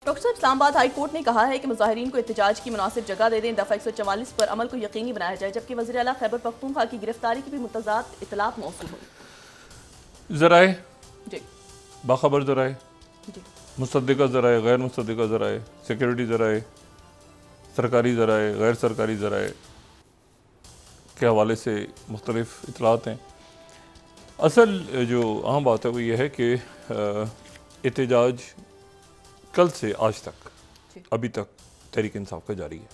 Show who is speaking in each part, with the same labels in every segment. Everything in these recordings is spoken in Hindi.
Speaker 1: डॉक्टर साहब, इस्लामाबाद हाई कोर्ट ने कहा है कि मुजाहिरीन को एहतजाज की मुनासिब जगह दे दें, दफ़ा 144 पर अमल को यकीनी बनाया जाए, जबकि वज़ीर आला खैबर पख्तूनख्वा की गिरफ्तारी की भी मुतज़ाद इतलात मौसूल हुई।
Speaker 2: ज़राए
Speaker 1: जी
Speaker 2: बाखबर ज़राए,
Speaker 1: जी
Speaker 2: मुसद्दिक़ा ज़राए, गैर मुसद्दिक़ा ज़राए, सिक्योरिटी ज़राए, सरकारी ज़राए, गैर सरकारी ज़राए के हवाले से मुख्तलिफ़ इतलात हैं। असल जो अहम बात है वो ये है कि एहतजाज कल से आज तक अभी तक तहरीक इंसाफ का जारी है।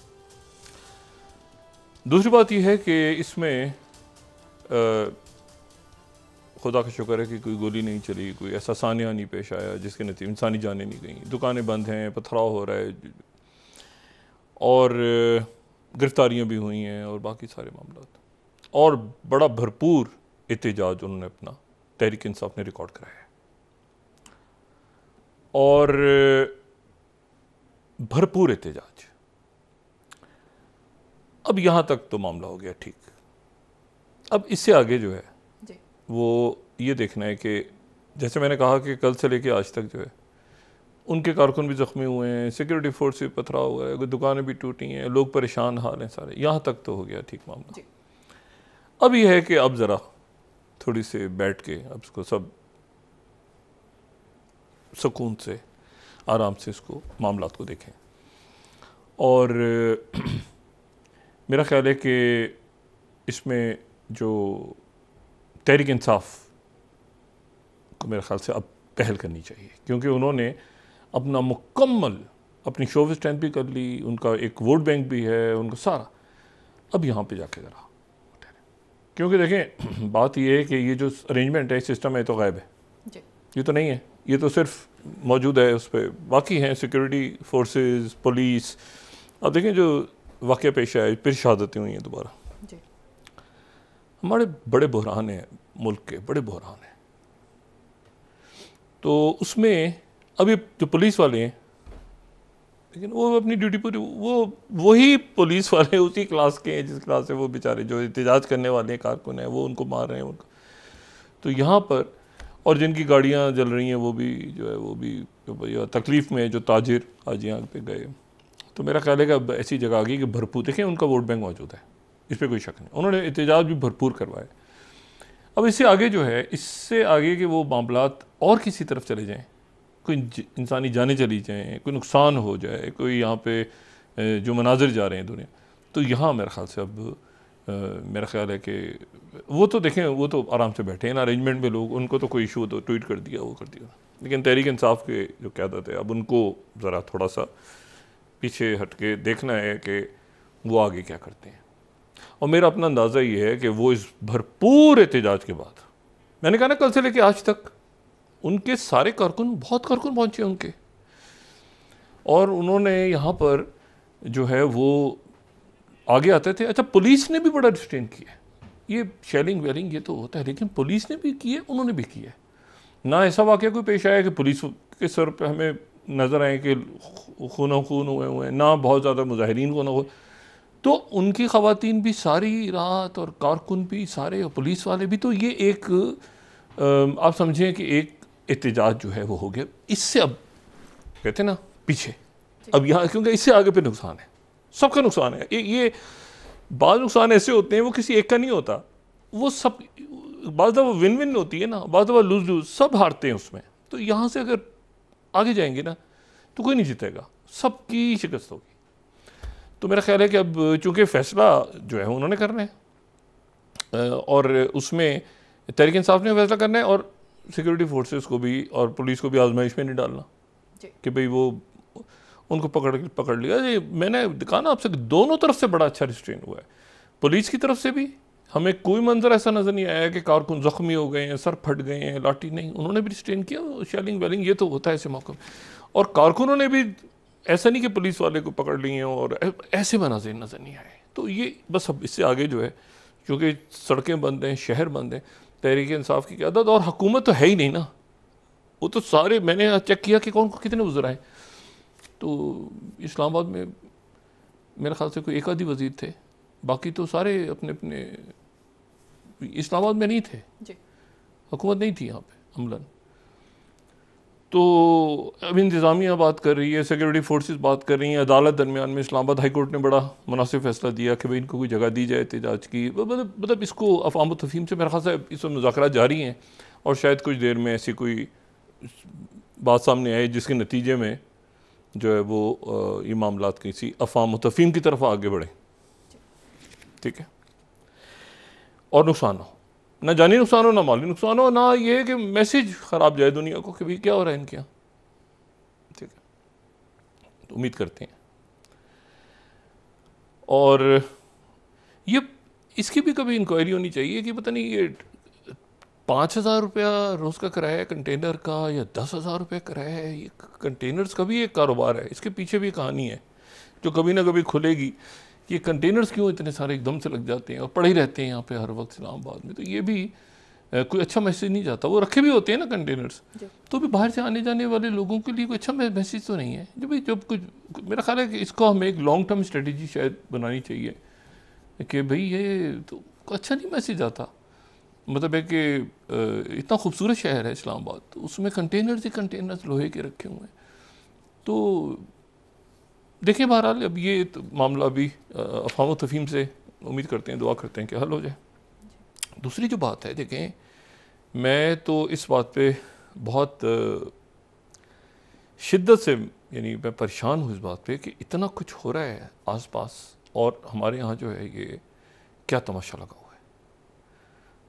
Speaker 2: दूसरी बात यह है कि इसमें खुदा का शुक्र है कि कोई गोली नहीं चली, कोई ऐसा सानिया नहीं पेश आया जिसके नतीजे इंसानी जानें नहीं गई, दुकानें बंद हैं, पथराव हो रहा है और गिरफ्तारियाँ भी हुई हैं और बाकी सारे मामला, और बड़ा भरपूर एहतजाज उन्होंने अपना तहरीक इंसाफ ने रिकॉर्ड कराया है और भरपूर एहतजाज। अब यहाँ तक तो मामला हो गया ठीक। अब इससे आगे जो है वो ये देखना है कि जैसे मैंने कहा कि कल से लेके आज तक जो है उनके कारकुन भी ज़ख्मी हुए हैं, सिक्योरिटी फोर्स भी पथराव हुआ है, दुकानें भी टूटी हैं, लोग परेशान हाल हैं सारे। यहाँ तक तो हो गया ठीक मामला। अब यह है कि अब ज़रा थोड़ी से बैठ के अब इसको सब सुकून से आराम से इसको मामलात को देखें और मेरा ख्याल है कि इसमें जो तहरीक इंसाफ को मेरे ख्याल से अब पहल करनी चाहिए, क्योंकि उन्होंने अपना मुकम्मल अपनी शो स्ट्रेंथ भी कर ली, उनका एक वोट बैंक भी है, उनका सारा। अब यहाँ पे जाके ज़रा क्योंकि देखें बात ये है कि ये जो अरेंजमेंट है, सिस्टम है, तो गायब है, ये तो नहीं है, ये तो सिर्फ मौजूद है उस पर, बाकी हैं सिक्योरिटी फोर्सेस, पुलिस। अब देखें जो वाक़या पेश आया, फिर शहादतें हुई हैं दोबारा। हमारे बड़े बहरान हैं, मुल्क के बड़े बहरान हैं, तो उसमें अभी जो पुलिस वाले हैं, लेकिन वो अपनी ड्यूटी पूरी, वो वही पुलिस वाले उसी क्लास के हैं जिस क्लास से वो बेचारे जो एहतजाज करने वाले कारकुन हैं वो उनको मार रहे हैं उनको। तो यहाँ पर और जिनकी गाड़ियाँ जल रही हैं वो भी जो है वो भी भैया तकलीफ़ में, जो ताजिर आज यहाँ पे गए। तो मेरा ख्याल है कि अब ऐसी जगह आ गई कि भरपूर देखें उनका वोट बैंक मौजूद है, इस पर कोई शक नहीं, उन्होंने एहतजाज भी भरपूर करवाए। अब इससे आगे जो है, इससे आगे कि वो मामलात और किसी तरफ चले जाएँ, कोई इंसानी जानें चली जाएँ, कोई नुकसान हो जाए, कोई यहाँ पे जो मनाजिर जा रहे हैं दुनिया, तो यहाँ मेरे ख्याल से अब मेरा ख्याल है कि वो तो देखें वो तो आराम से बैठे हैं ना अरेंजमेंट में लोग, उनको तो कोई इशू तो ट्वीट कर दिया वो कर दिया, लेकिन तहरीक इंसाफ के जो क़यादत है अब उनको ज़रा थोड़ा सा पीछे हट के देखना है कि वो आगे क्या करते हैं। और मेरा अपना अंदाज़ा ये है कि वो इस भरपूर एहतजाज के बाद, मैंने कहा ना कल से लेके आज तक उनके सारे कारकुन, बहुत कारकुन पहुँचे उनके, और उन्होंने यहाँ पर जो है वो आगे आते थे। अच्छा, पुलिस ने भी बड़ा रिस्ट्रेन किया, ये शेलिंग वेलिंग ये तो होता है, लेकिन पुलिस ने भी किए, उन्होंने भी किया। ना ऐसा वाक़या कोई पेश आया कि पुलिस के सर पे हमें नज़र आए कि खून हुए हैं, ना बहुत ज़्यादा मुजाहिरीन को ना हो, तो उनकी ख़वातीन भी सारी रात और कारकुन भी सारे और पुलिस वाले भी। तो ये एक आप समझें कि एक एहतजाज जो है वो हो गया। इससे अब कहते हैं ना पीछे, अब यहाँ क्योंकि इससे आगे पे नुकसान है, सबका नुकसान है। ये बाद नुकसान ऐसे होते हैं वो किसी एक का नहीं होता, वो सब बाद दफ़ा विन विन होती है ना, बाद दफ़ा लूज लूज, सब हारते हैं उसमें। तो यहाँ से अगर आगे जाएंगे ना तो कोई नहीं जीतेगा, सबकी शिकस्त होगी। तो मेरा ख्याल है कि अब चूँकि फ़ैसला जो है उन्होंने करना है और उसमें तहरीक इंसाफ ने फैसला करना है और सिक्योरिटी फोर्सेस को भी और पुलिस को भी आजमाइश में नहीं डालना कि भाई वो उनको पकड़ लिया। ये मैंने कहा ना आपसे, दोनों तरफ से बड़ा अच्छा रिस्ट्रेन हुआ है। पुलिस की तरफ से भी हमें कोई मंजर ऐसा नज़र नहीं आया कि कारकुन ज़ख्मी हो गए हैं, सर फट गए हैं, लाठी नहीं, उन्होंने भी रिस्ट्रेन किया। शेलिंग वेलिंग ये तो होता है ऐसे मौक़ों में, और कारकुनों ने भी ऐसा नहीं कि पुलिस वाले को पकड़ लिए और ऐसे मनाज़िर नज़र नहीं आए। तो ये बस अब इससे आगे जो है, क्योंकि सड़कें बंद हैं, शहर बंद हैं, तहरीक इंसाफ की क़यादत और हुकूमत तो है ही नहीं ना, वो तो सारे, मैंने चेक किया कि कौन कितने वज़ीर आए, तो इस्लामाबाद में मेरे ख्याल से कोई एक आधी वज़ीर थे, बाकी तो सारे अपने अपने इस्लामाबाद में नहीं थे, हुकूमत नहीं थी यहाँ पे अमलन। तो अब इंतज़ामिया बात कर रही है, सिक्योरिटी फोर्सेस बात कर रही हैं, अदालत दरमियान में इस्लामाबाद हाई कोर्ट ने बड़ा मुनासिब फैसला दिया कि भाई इनको कोई जगह दी जाए एहतजाज की। मतलब इसको अफ़वाम तफ़हीम से मेरे ख्याल से इस वक्त मुज़ाकरात जारी हैं और शायद कुछ देर में ऐसी कोई बात सामने आए जिसके नतीजे में जो है वो ये मामलात किसी अफ़वाम तफ़हीम की तरफ आगे बढ़े, ठीक है, और नुकसान हो, ना जानी नुकसान हो, ना माली नुकसान हो, ना ये कि मैसेज ख़राब जाए दुनिया को कि भाई क्या हो रहा है इनके यहाँ, ठीक है। तो उम्मीद करते हैं। और ये इसकी भी कभी इंक्वायरी होनी चाहिए कि पता नहीं ये 5,000 रुपया रोज़ का किराया है कंटेनर का या 10,000 रुपये किराया है। ये कंटेनर्स का भी एक कारोबार है, इसके पीछे भी कहानी है जो कभी ना कभी खुलेगी। ये कंटेनर्स क्यों इतने सारे एकदम से लग जाते हैं और पड़े ही रहते हैं यहाँ पे हर वक्त इस्लामाबाद में, तो ये भी कोई अच्छा मैसेज नहीं जाता। वो रखे भी होते हैं ना कंटेनर्स, तो भी बाहर से आने जाने वाले लोगों के लिए कोई अच्छा मैसेज तो नहीं है। जब भाई जब कुछ, मेरा ख्याल है कि इसको हमें एक लॉन्ग टर्म स्ट्रेटजी शायद बनानी चाहिए कि भाई ये तो अच्छा नहीं मैसेज आता। मतलब है कि इतना खूबसूरत शहर है इस्लामाबाद, तो उसमें कंटेनर्स ही कंटेनर्स लोहे के रखे हुए हैं। तो देखिए बहरहाल अब ये तो मामला अभी अफ़वाम तफ़हीम से उम्मीद करते हैं, दुआ करते हैं कि हल हो जाए। दूसरी जो बात है, देखें मैं तो इस बात पे बहुत शिद्दत से यानी मैं परेशान हूँ इस बात पे कि इतना कुछ हो रहा है आसपास और हमारे यहाँ जो है ये क्या तमाशा लगा हुआ है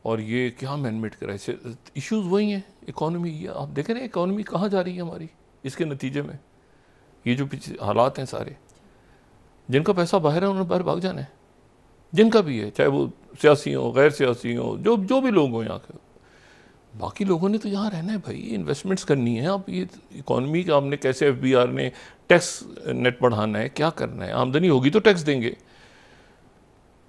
Speaker 2: और ये क्या मैनमेड करा है। इश्यूज़ वही हैं, इकॉनमी, ये आप देखें ना इकॉनमी कहाँ जा रही है हमारी इसके नतीजे में। ये जो पीछे हालात हैं सारे, जिनका पैसा बाहर है उन्होंने बाहर भाग जाना है, जिनका भी है, चाहे वो सियासी हो गैर सियासी हो, जो भी लोग हों यहाँ के। बाकी लोगों ने तो यहाँ रहना है भाई, इन्वेस्टमेंट्स करनी है। आप ये इकॉनमी का आपने कैसे FBR ने टैक्स नेट बढ़ाना है, क्या करना है, आमदनी होगी तो टैक्स देंगे।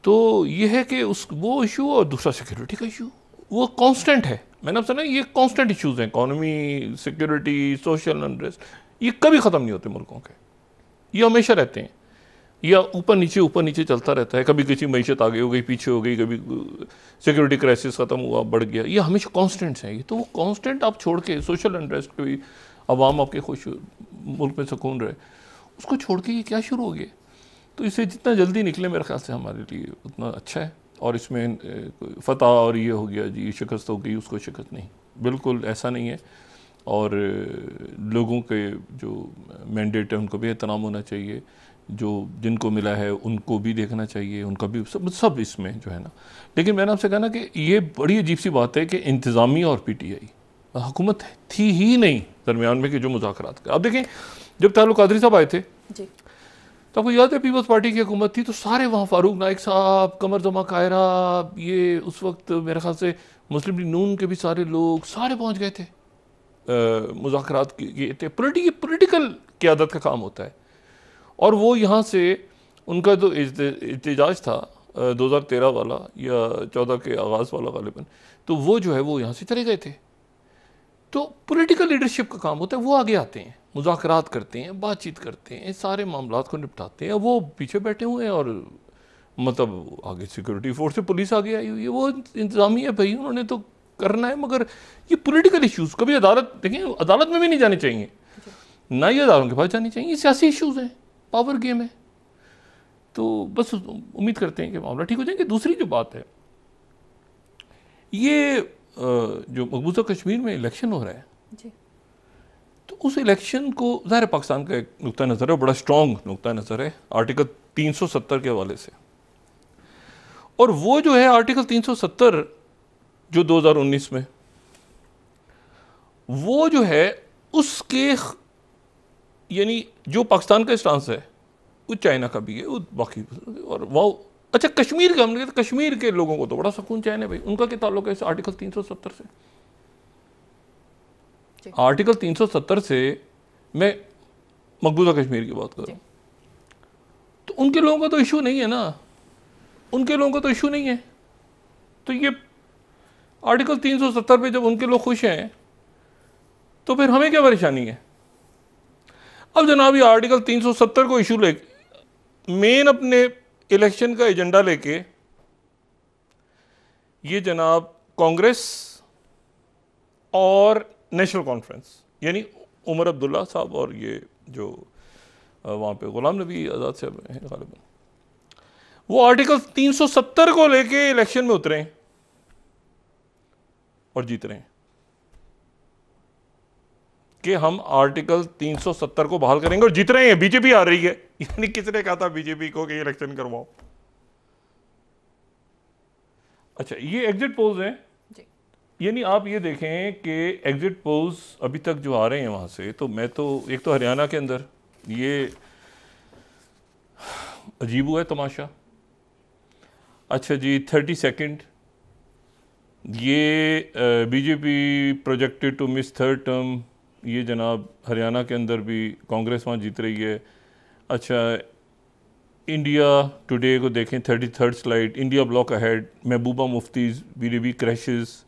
Speaker 2: तो ये है कि उस वो इशू और दूसरा सिक्योरिटी का इशू वो कांस्टेंट है। मैंने आपसे ना ये कांस्टेंट इश्यूज हैं, इकॉनमी, सिक्योरिटी, सोशल अनरेस्ट, ये कभी ख़त्म नहीं होते मुल्कों के, ये हमेशा रहते हैं, या ऊपर नीचे चलता रहता है। कभी किसी मैशत आगे हो गई, पीछे हो गई, कभी सिक्योरिटी क्राइसिस ख़त्म हुआ, बढ़ गया, ये हमेशा कांस्टेंट्स हैं। ये तो वो कांस्टेंट आप छोड़ के सोशल अनरेस्ट कोई अवाम आपके खुश मुल्क में सुकून रहे, उसको छोड़ के ये क्या शुरू हो गया। तो इससे जितना जल्दी निकले मेरे ख्याल से हमारे लिए उतना अच्छा है। और इसमें फ़तह और ये हो गया जी शिकस्त हो गई, उसको शिकस्त नहीं, बिल्कुल ऐसा नहीं है। और लोगों के जो मैंडेट है उनको भी एहतराम होना चाहिए, जो जिनको मिला है उनको भी देखना चाहिए, उनका भी सब इसमें जो है ना। लेकिन मैंने आपसे कहा ना कि ये बड़ी अजीब सी बात है कि इंतज़ामिया और PTI हुकूमत थी ही नहीं दरमियान में कि जो मुज़ाकरात कर। अब देखें जब तारुल कादरी साहब आए थे
Speaker 1: जी,
Speaker 2: तो आपको याद है पीपल्स पार्टी की हुकूमत थी, तो सारे वहाँ फारूक नाइक साहब, कमर जमा कायरा, ये उस वक्त मेरे ख्याल से मुस्लिम लीग नून के भी सारे लोग सारे पहुँच गए थे मुज़ाकरात किए थे। पोलिटिकल क़यादत का काम होता है। और वो यहाँ से उनका जो एहतजाज था 2013 वाला या 14 के आगाज़ वाला गालिबन, तो वो जो है वो यहाँ से चले गए थे। तो पॉलिटिकल लीडरशिप का काम होता है, वो आगे आते हैं, मुज़ाकरात करते हैं, बातचीत करते हैं, सारे मामलात को निपटाते हैं। वो पीछे बैठे हुए हैं और मतलब आगे सिक्योरिटी फोर्स से पुलिस आगे आई हुई है, वो इंतज़ामी है भाई, उन्होंने तो करना है। मगर ये पॉलिटिकल इश्यूज़ कभी अदालत, देखिए अदालत में भी नहीं जाने चाहिए, ना ही अदालतों के पास जानी चाहिए, ये सियासी इश्यूज़ हैं, पावर गेम है। तो बस उम्मीद करते हैं कि मामला ठीक हो जाएंगे। दूसरी जो बात है, ये जो मकबूजा कश्मीर में इलेक्शन हो रहा है
Speaker 1: जी,
Speaker 2: तो उस इलेक्शन को ज़ाहिर पाकिस्तान का एक नुक्ता नज़र है, बड़ा स्ट्रॉन्ग नुक्ता नज़र है आर्टिकल 370 के हवाले से। और वो जो है आर्टिकल 370 जो 2019 में, वो जो है उसके यानी जो पाकिस्तान का स्टांस है वो चाइना का भी है, वो बाकी और वो अच्छा कश्मीर का हमने कहा, कश्मीर के लोगों को तो बड़ा सुकून चैन है भाई, उनका क्या ताल्लुक है इस आर्टिकल 370 से। आर्टिकल 370 से मैं मकबूजा कश्मीर की बात करूं तो उनके लोगों का तो इशू नहीं है ना, उनके लोगों का तो इशू नहीं है। तो ये आर्टिकल 370 पे जब उनके लोग खुश हैं तो फिर हमें क्या परेशानी है। अब जनाब ये आर्टिकल 370 को इशू लेके मेन अपने इलेक्शन का एजेंडा लेके ये जनाब कांग्रेस और नेशनल कॉन्फ्रेंस यानी उमर अब्दुल्ला साहब और ये जो वहाँ पे गुलाम नबी आज़ाद साहब हैं गालिबन, वो आर्टिकल 370 को लेके इलेक्शन में उतरे और जीत रहे हैं कि हम आर्टिकल 370 को बहाल करेंगे और जीत रहे हैं। बीजेपी आ रही है, यानी किसने कहा था बीजेपी को कि इलेक्शन करवाओ? अच्छा, ये एग्जिट पोल्स हैं, यानी आप ये देखें कि एग्जिट पोल्स अभी तक जो आ रहे हैं वहां से, तो मैं तो एक तो हरियाणा के अंदर ये अजीब हुआ है तमाशा। अच्छा जी, 32nd ये BJP projected to miss third term, ये जनाब हरियाणा के अंदर भी कांग्रेस वहाँ जीत रही है। अच्छा, इंडिया टुडे को देखें, 33rd slide, India bloc ahead, Mehbooba Mufti's BJP crashes.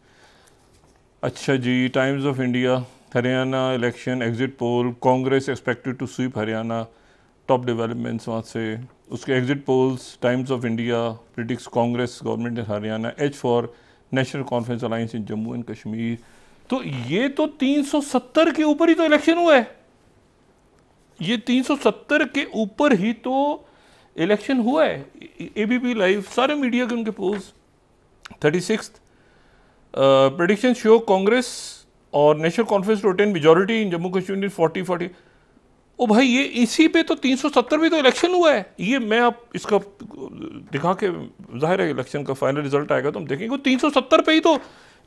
Speaker 2: अच्छा जी, Times of India, Haryana election exit poll, Congress expected to sweep Haryana, top developments वहाँ से। उसके exit polls, Times of India predicts Congress government in Haryana, as for National Conference alliance in Jammu and Kashmir. तो ये तो 370 के ऊपर ही तो इलेक्शन हुआ है, ये 370 के ऊपर ही तो इलेक्शन हुआ है। एबीपी लाइव, सारे मीडिया के उनके poles. 36th prediction show Congress और National Conference to attain majority in Jammu Kashmir 40-40। ओ भाई, ये इसी पे तो 370 भी तो इलेक्शन हुआ है। ये मैं आप इसका दिखा के, जाहिर है इलेक्शन का फाइनल रिजल्ट आएगा तो हम देखेंगे 370 पे ही तो।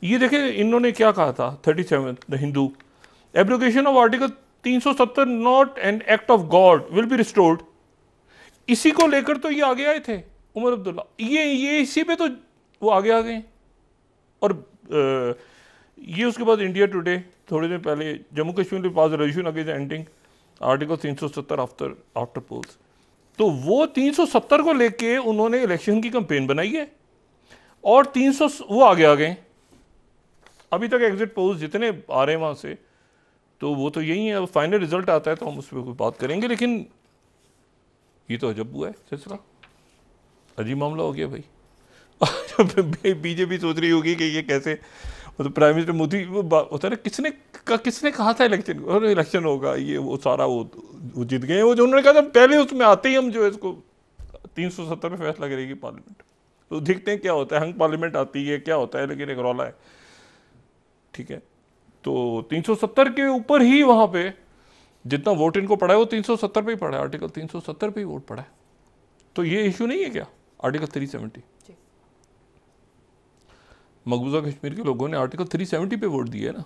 Speaker 2: ये देखें इन्होंने क्या कहा था 37 the Hindu, abrogation of article 370 not an act of God will be restored. इसी को लेकर तो ये आगे आए थे उमर अब्दुल्ला, ये इसी पे तो वो आगे आ गए। और ये उसके बाद इंडिया टुडे थोड़ी देर पहले, जम्मू कश्मीर में pass resolution against ending article 370 after polls. तो वो 370 को लेके उन्होंने इलेक्शन की कैंपेन बनाई है और 300 वो आगे आ गए। अभी तक एग्जिट पोल्स जितने आ रहे हैं वहाँ से, तो वो तो यही है। अब फाइनल रिजल्ट आता है तो हम उस पर कोई बात करेंगे, लेकिन ये तो अजब हुआ है सिलसिला, अजीब मामला हो गया भाई। बीजेपी सोच रही होगी कि ये कैसे, मतलब प्राइम मिनिस्टर मोदी होता है ना, किसने कहा था इलेक्शन होगा, ये वो सारा वो जीत गए। वो जो उन्होंने कहा था पहले, उसमें आते ही हम जो है इसको 370 में फैसला करेगी पार्लियामेंट। तो देखते हैं क्या होता है, हंग पार्लियामेंट आती है क्या होता है, लेकिन एक रौला है। ठीक है, तो 370 के ऊपर ही वहाँ पे जितना वोट इनको पड़ा है वो 370 पे ही पड़ा है, आर्टिकल 370 पे ही वोट पड़ा है। तो ये इशू नहीं है क्या आर्टिकल 370? मकबूजा कश्मीर के लोगों ने आर्टिकल 370 पे वोट दिया है ना,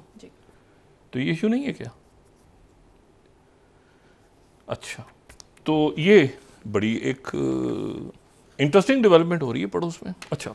Speaker 2: तो ये इशू नहीं है क्या? अच्छा, तो ये बड़ी एक इंटरेस्टिंग डेवलपमेंट हो रही है पड़ोस में। अच्छा,